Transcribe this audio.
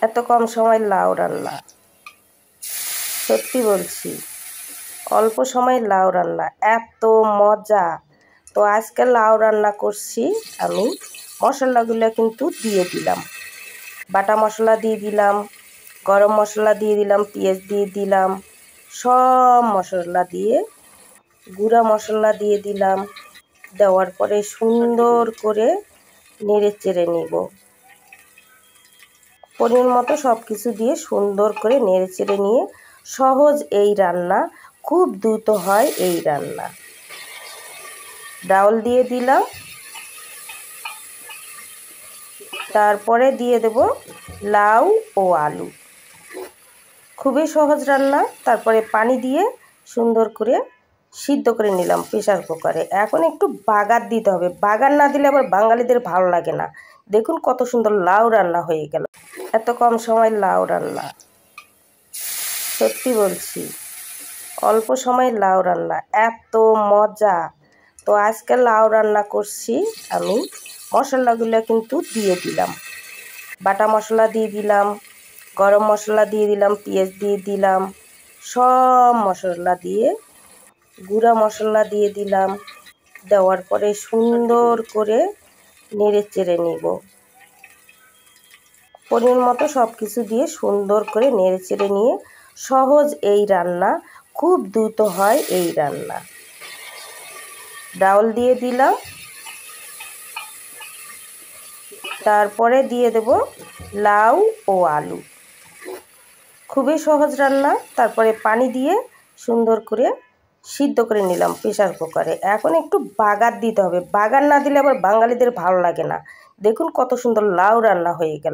এত কম সময় লাউ রান্না, সত্যি বলছি অল্প সময় লাউ রান্না এত মজা। তো আজকে লাউ রান্না করছি আমি। মশলাগুলো কিন্তু দিয়ে দিলাম, বাটা মশলা দিয়ে দিলাম, গরম মশলা দিয়ে দিলাম, পেঁয়াজ দিয়ে দিলাম, সব মশলা দিয়ে গুঁড়া মশলা দিয়ে দিলাম। দেওয়ার পরে সুন্দর করে নেড়ে চেড়ে নেব। পনির মতো সব কিছু দিয়ে সুন্দর করে নেড়ে চেড়ে নিয়ে, সহজ এই রান্না, খুব দ্রুত হয় এই রান্না। ডাউল দিয়ে দিলাম, তারপরে দিয়ে দেব লাউ ও আলু। খুবই সহজ রান্না। তারপরে পানি দিয়ে সুন্দর করে সিদ্ধ করে নিলাম প্রেসার কুকারে। এখন একটু বাগার দিতে হবে, বাগার না দিলে আবার বাঙালিদের ভালো লাগে না। দেখুন কত সুন্দর লাউ রান্না হয়ে গেল। এত কম সময় লাউ রান্না, সত্যি বলছি অল্প সময় লাউ রান্না এত মজা। তো আজকে লাউ রান্না করছি আমি। মশলাগুলো কিন্তু দিয়ে দিলাম, বাটা মশলা দিয়ে দিলাম, গরম মশলা দিয়ে দিলাম, পেঁয়াজ দিয়ে দিলাম, সব মশলা দিয়ে গুঁড়া মশলা দিয়ে দিলাম। দেওয়ার পরে সুন্দর করে নেড়ে চেড়ে নেব। পনির মতো সব কিছু দিয়ে সুন্দর করে নেড়ে চেড়ে নিয়ে, সহজ এই রান্না, খুব দ্রুত হয় এই রান্না। ডাউল দিয়ে দিলাম, তারপরে দিয়ে দেব লাউ ও আলু। খুবই সহজ রান্না। তারপরে পানি দিয়ে সুন্দর করে সিদ্ধ করে নিলাম প্রেসার কুকারে। এখন একটু বাগার দিতে হবে, বাগার না দিলে আবার বাঙালিদের ভালো লাগে না। দেখুন কত সুন্দর লাউ রান্না হয়ে গেল।